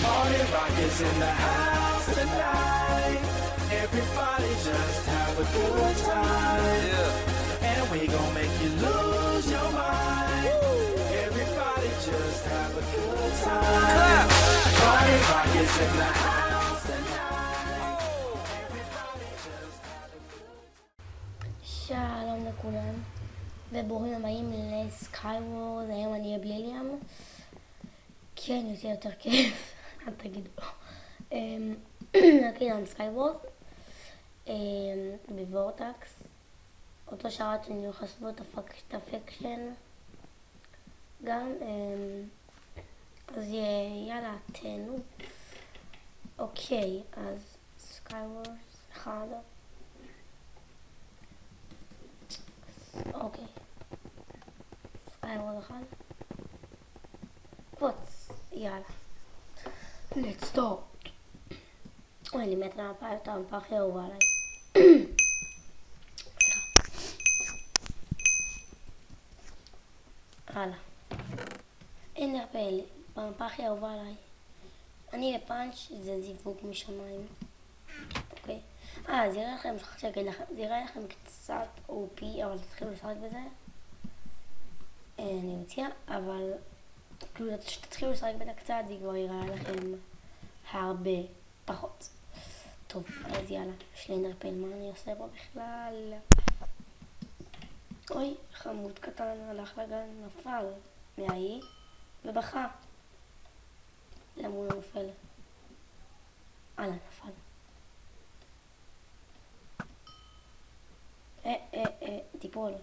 Party rock is in the house tonight. Everybody just have a good time. Yeah. And we gon' make you lose your mind. Everybody just have a good time. Party rock is in the house tonight. Everybody just have a good time. שלום לכולם, וברוכים הבאים לסקייוורס. היום אני אהיה בלי ליאם, כן, יותר כיף, אל תגידו. נקריא על סקייוורס בוורטקס, אותו שרת שאני הולך לעשות את הפקשן גם, אז יאללה, תהנו. אוקיי, אז סקייוורס אחד. אוקיי, סקייוורס אחד. קפוץ, יאללה. Let's start. אוי, אני מת למפה, יותר המפה הכי אהובה עליי. הלאה. אין נרפל, במפה הכי אהובה עליי. אני בפאנץ' זה זיווג משמיים. אוקיי. זה יראה לכם, שכחתי להגיד לכם, זה יראה לכם קצת OP, אבל תתחילו לשחק בזה. אני מציע, אבל כאילו שתתחילו לשחק בזה קצת, זה כבר יראה לכם הרבה פחות. טוב, אז יאללה, יש לי אנדרפל, מה אני עושה פה בכלל? אוי, חמוד קטן, הלך לגן, נפל מהאי ובכה. למה הוא לא נופל? נפל. טיפול.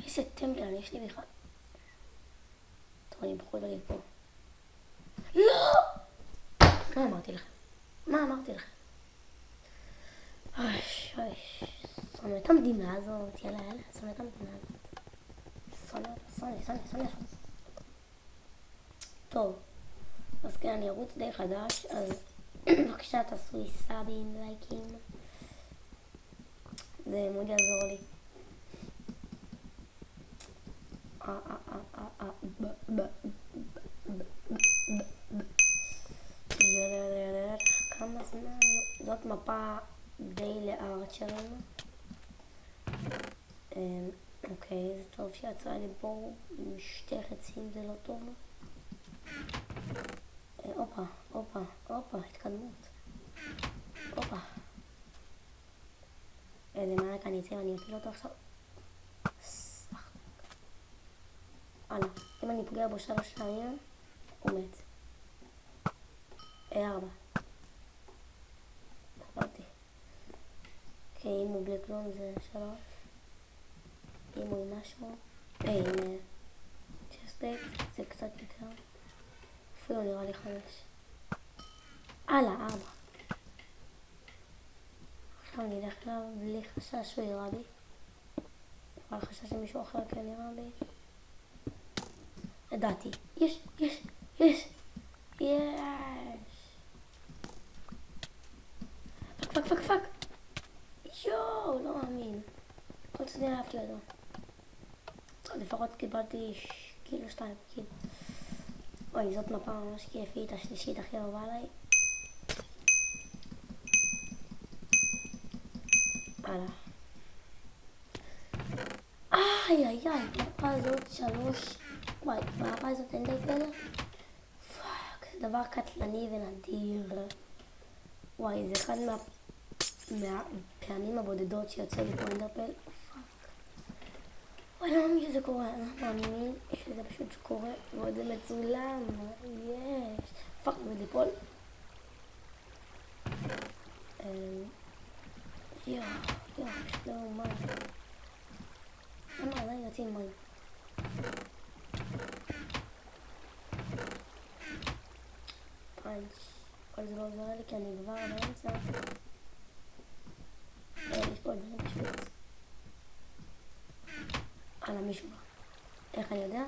איזה טמפל, יש לי בכלל. טוב, אני פחות בלי פה. לא! מה אמרתי לכם? שונא את המדינה הזאת, יאללה, שונא את המדינה הזאת. שונא. טוב, אז כן, אני ארוץ די חדש, אז בבקשה תעשו לי סאבים, לייקים. זה מאוד יעזור לי. כמה זמן? זאת מפה די לארץ שלנו. אוקיי, זה טוב שיצא לי פה עם שתי חצים, זה לא טוב. הופה, התקדמות. הופה. איזה מענק אני אצא ואני אפיל אותו עכשיו. אם אני פוגע בו 3 פעמים, הוא מת. 4. נפלתי. אוקיי, אם הוא בלי כלום זה 3. אם הוא עם משהו, עם צ'סטייק זה קצת יותר. אפילו נראה לי 5. 4. עכשיו אני אלך אליו בלי חשש שהוא יראה בי. אבל חשש שמישהו אחר כן יראה בי. ידעתי. יש! פאק! יואו, לא מאמין. כל צדיע אהבתי לידו. לפחות קיבלתי קילו 2, כאילו. אוי, זאת מפה ממש כיפית, השלישית הכי אהובה עליי. הלאה. מפה הזאת 3. וואי, במפה הזאת אין דקל? פאק, זה דבר קטלני ונדיר. וואי, זה אחד מהפעמים הבודדות שיוצא לי פה אנדרפל. פאק. וואי, לא מאמין שזה קורה, לא מאמין שזה פשוט קורה, ועוד זה מצולם. יש. פאק, וליפול. יואו, פשוט לא מאמין. למה עדיין יוצאים מים? פאנץ'. אבל זה לא עוזר לי כי אני כבר באמצע. יש פה דברים פשוט. מישהו בא. איך אני יודע?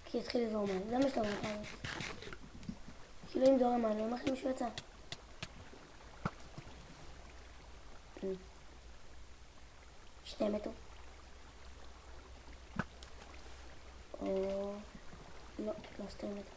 כי התחיל לזור מים. זה מה שלא מפה הזאת. כאילו אם זור מים, לא אומר לכם מישהו יצא. שני מתו. או... לא סתם מתו.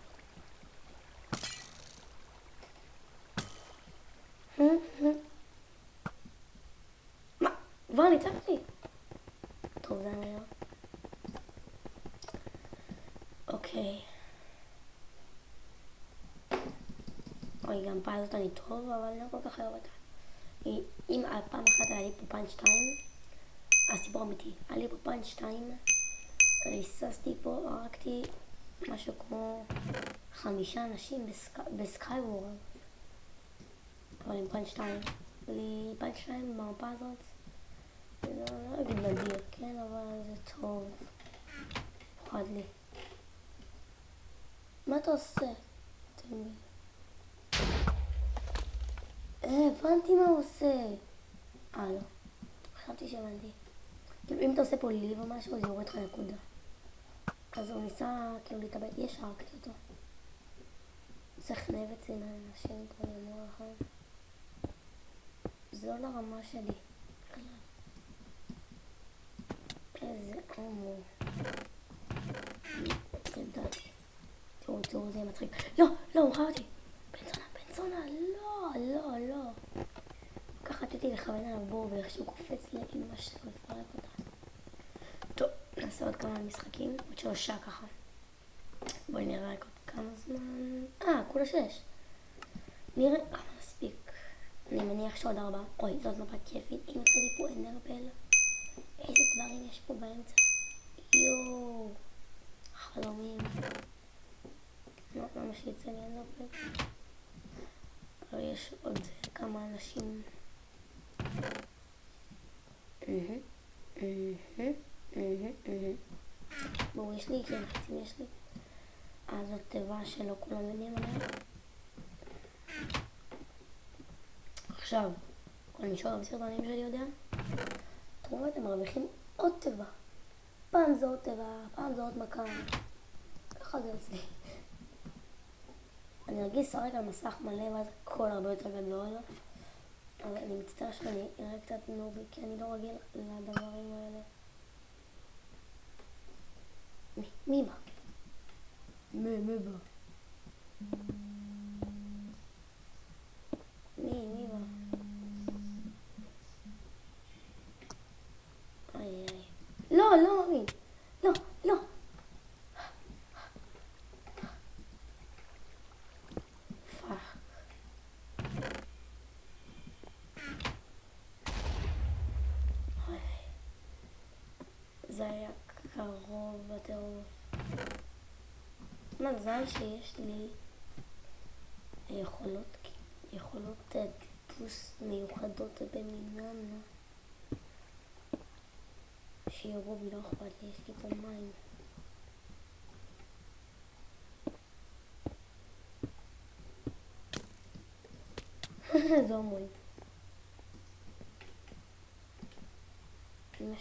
אוי, גם פעם הזאת אני טוב, אבל אני לא כל כך אוהב אותה. אם פעם אחת היה לי פה פאנץ' 2, הסיפור אמיתי, היה לי פה פאנץ' 2, ריססתי פה, הרגתי משהו כמו 5 אנשים בסקייוור. אבל עם פאנץ' 2, לי פאנץ' 2 במפה הזאת, לא אגיד נדיר, כן, אבל זה טוב. פחד לי. מה אתה עושה? תמיד. הבנתי מה הוא עושה. לא. חשבתי שהבנתי. כאילו אם אתה עושה פה ליב או משהו, אז יורד לך נקודה. אז הוא ניסה כאילו להתאבד. יש הרגתי אותו. צריך נבט עם האנשים פה, אני אומר לכם. זה לא לרמה שלי. איזה הומו. ידעתי. תראו, זה יהיה מצחיק. לא, הוא ראה אותי. בן זונה, לא. ככה רציתי לכוון עליו בור ואיך שהוא קופץ לאמא שלו לפרק אותה. טוב, נעשה עוד כמה משחקים, עוד 3 שעה ככה. בואי נראה רק עוד כמה זמן. כולה 6. נראה, מספיק. אני מניח שעוד 4. אוי, זאת מפה כיפית. אם יוצא לי פה אנדרפל. איזה דברים יש פה באמצע. יואו. חלומים. למה שיצא לי אנדרפל? אבל יש עוד כמה אנשים. בואו, יש לי, כן, חצים יש לי. זאת טבע שלא כולם יודעים עליה. עכשיו, כל מי שאוהב סרטונים שלי יודע, תראו, אתם מרוויחים עוד טבע. פעם זה עוד טבע, פעם זה עוד מכה. ככה זה אצלי. אני ארגיש שרק על מסך מלא ואז הכל הרבה יותר גדול. אבל אני מצטער שאני אראה קצת נובי, כי אני לא רגיל לדברים האלה. מי בא? מי בא? מי בא? איי. לא, מי? לא. פאק. זה היה קרוב בטירוף. מזל שיש לי יכולות טיפוס מיוחדות במינן. שיראו בי לא אכפת לי, יש לי פה מים. זה אומרים. אמא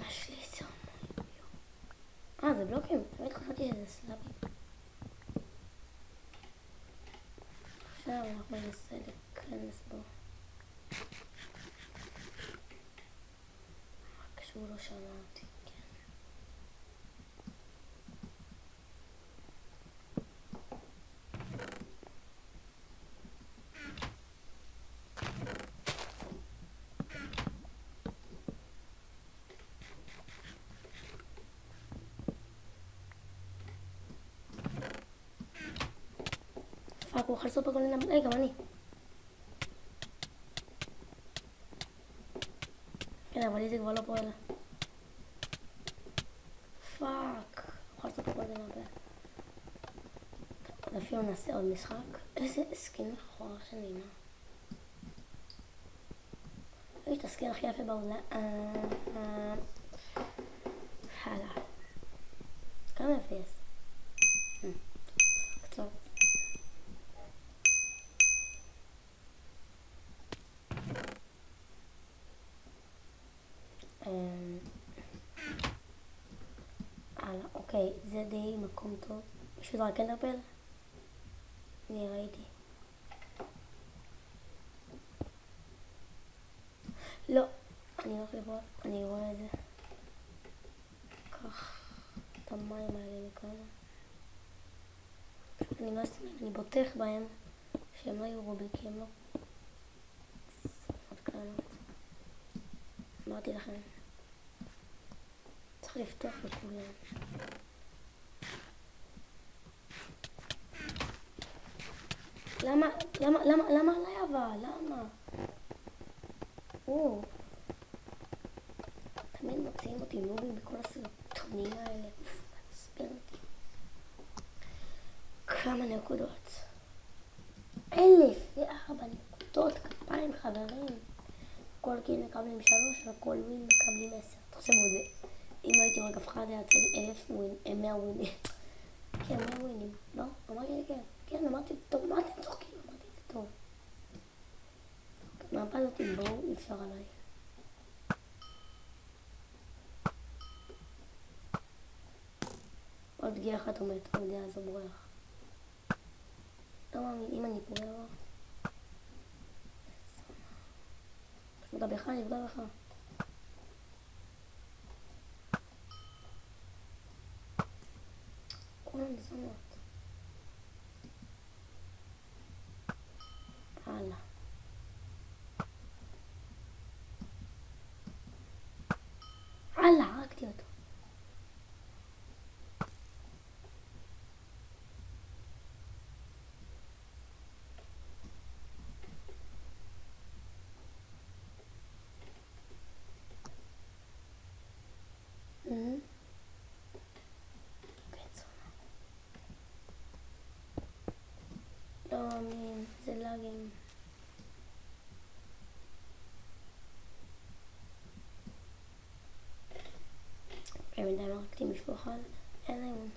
שלי זה אומרים. זה בלוקים. באמת חשבתי שזה סלאבים. עכשיו אנחנו ננסה להיכנס בו. רק שהוא לא שמע אותי, כן. פאק, הוא אוכל סופר גולן. גם אני. כן, אבל לי זה כבר לא פועל. פאק, אוכל סופר גולן הרבה. אפילו נעשה עוד משחק. איזה סקין מכוער שנהנה. יש את הסקין הכי יפה בעולם. הלאה. כמה יפה יש? קצת. אוקיי, זה די מקום טוב. מישהו זרק אנדרפל? אני ראיתי. לא, אני לא יכול לבוא, אני רואה את זה. קח את המים האלה מכאן. אני לא אסתכל, אני בוטח בהם שהם לא יהיו רוביקים, לא. עוד קלנות. אמרתי לכם. צריך לפתוח לכולם. למה עליי אבל? למה? תמיד מציעים אותי נובים בכל הסרטונים האלה. מעצבן אותי. כמה נקודות? 1004 נקודות, כפיים חברים. כל קיל מקבלים 3 וכל ווין מקבלים 10. תחשבו את זה. אם הייתי רגע אחד היה יוצא לי 1000 ווין, 100 ווינים. כן, 100 ווינים. לא? אמרתי לי כן. כן, אמרתי טוב. מה אתם צוחקים? אמרתי את זה טוב. מהפה הזאת בואו אי אפשר עליי. עוד גיעה אחת עומדת, לא יודע, אז הוא בורח. לא מאמין, אם אני פוגע לו. נפגע בך, נפגע בך. כולם נזמות. הלאה. הלאה, הרגתי אותו. לא מאמין, זה לאגים. בינתיים הרגתי מישהו אחד, אין אמון.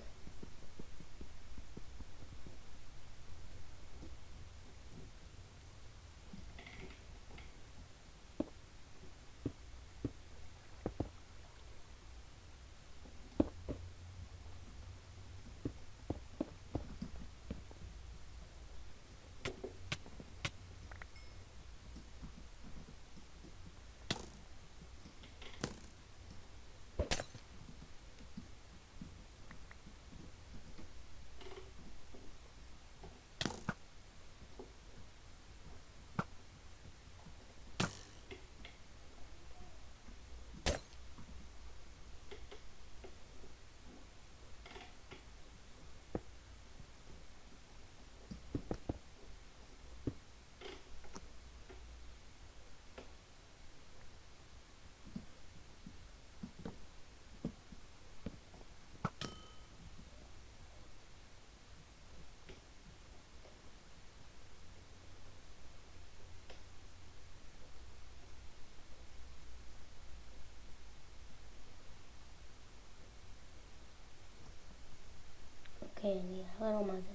כן, אני אראה לו מה זה.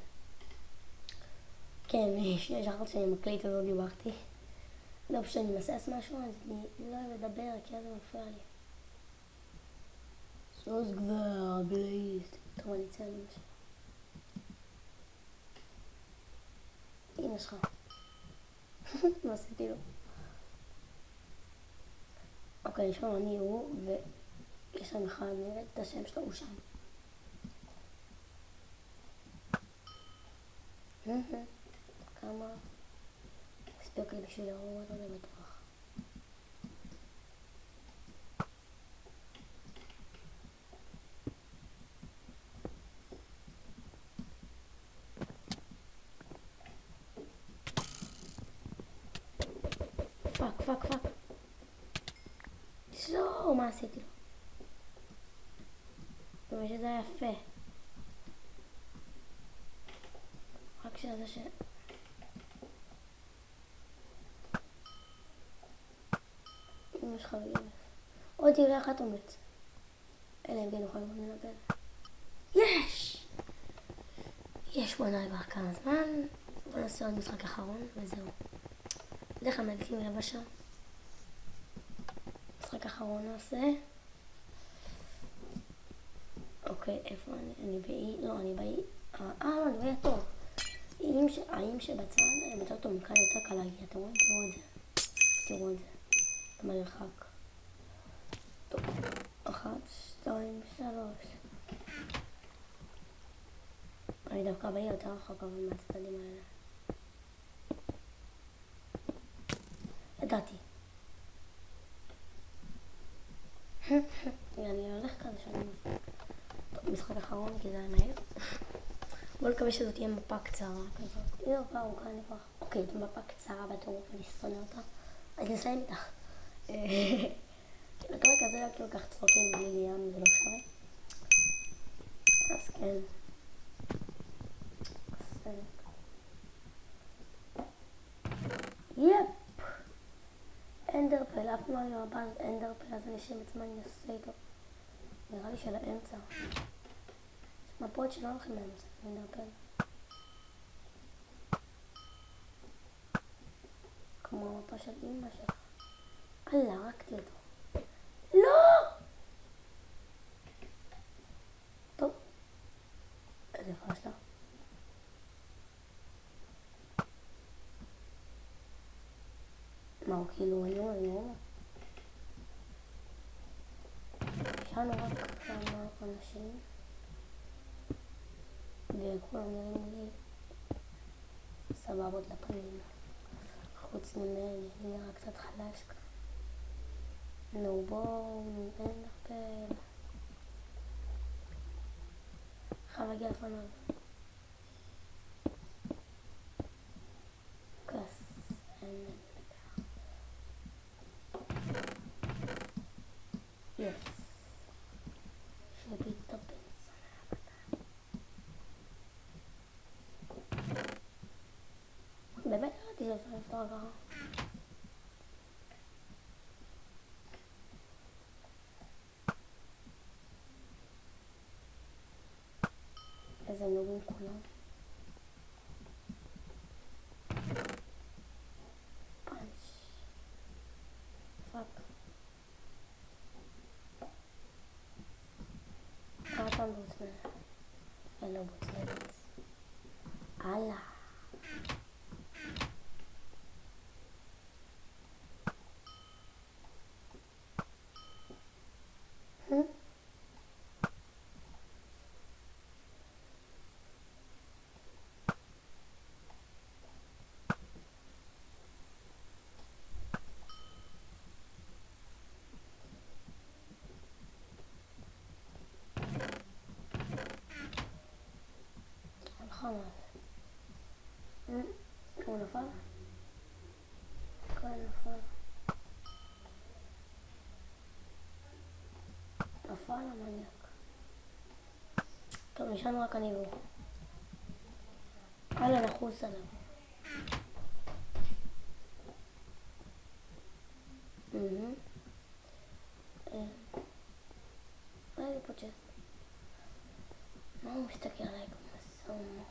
כן, שכחתי שאני מקליט, אז לא דיברתי. לא, כשאני מסס משהו, אז אני לא אוהב לדבר, כי אז זה מפריע לי. סוס כבר, בלייסט. טוב, אני אצא על אמא שלי. אמא שלך. מה עשיתי לו? אוקיי, יש לנו אני הוא, ויש שם אחד, נראה את השם שלו, הוא שם. כמה הספק לי בשביל להרוג אותו, זה בטוח. פאק. לא, מה עשיתי לו? באמת שזה היה יפה. רק שזה ש... אמא שלך וגימף. עוד תראה אחת עומדת. אלא אם כן נוכל גם לנגל. יש בוא נעבר כמה זמן. בוא נעשה עוד משחק אחרון וזהו. בדרך כלל מדליקים רבע שעה. משחק אחרון נעשה. אוקיי, איפה אני באי? לא, אני באי. לא, אני באי הטוב. האם שבצד הם יותר טוב מכאן יותר קל להגיע. אתם רואים? תראו את זה. במרחק. טוב. 1, 2, 3. אני דווקא באי יותר רחוק אבל מהצדדים האלה. ידעתי. אני הולך כזה שאני מפריע. טוב, משחק אחרון כי זה היה מהיר. בוא נקווה שזאת תהיה מפה קצרה כזאת. היא מפה ארוכה, אני כבר... אוקיי, זאת מפה קצרה בטירוף, אני שונא אותה. אז נסיים איתה. כאילו, כזה היה כאילו כך צחוקים בלי ליאם, זה לא שווה. אז כן. יפ! אנדרפל, אף פעם לא מפה הזאת אנדרפל, אז אני שם את מה אני אעשה איתו. נראה לי של האמצע. מפות שלא הולכים לאמצע, אנדרפל. כמו המפה של אמא שלך. הרגתי אותו. לא! טוב. איזה פשלה. מה הוא כאילו, אני אומר. ישנו רק כמה אנשים. וכולם נראים לי סבבות לפנים. חוץ ממני, אני נראה קצת חלש כאן. נו בואו, אנדרפל. חייב להגיע לפניו. כס, אנדרפל. יס. שביט טופן. באמת ראיתי שאפשר לפתור ככה. איזה נוגעים כולם. פאנץ'. פאק. כמה פעם בוצמנת? אין לו בוצמנת. הלאה. הוא נפל? כן, נפל. נפל המניאק. טוב, נשארנו רק אני והוא. הלאה, נחוס עליו. לי פה צ'סט. מה הוא מסתכל עליי כמו סומו?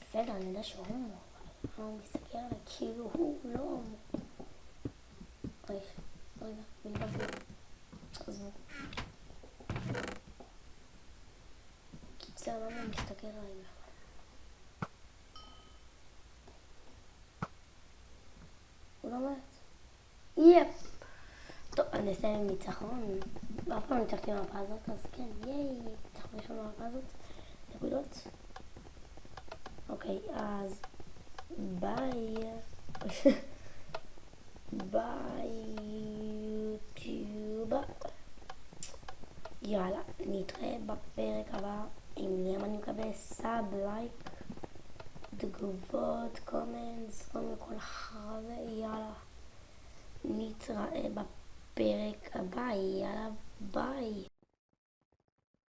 בסדר, אני יודע שהוא הומו, אבל הוא מסתכל עליי כאילו הוא לא הומו. רגע, בלבלתי. עזבו. בסדר, למה הוא מסתכל עליי בכלל? הוא לא מת. יפ! טוב, אני אסיים עם ניצחון. ואף פעם ניצחתי במפה הזאת, אז כן, ייי! ניצחון ראשון במפה הזאת. נקודות. אוקיי, אז ביי. ביי יוטיוב. יאללה, נתראה בפרק הבא. אם ליאם אני מקווה סאב, לייק, תגובות, קומנטס, כל אחר. יאללה, נתראה בפרק הבא. יאללה, ביי.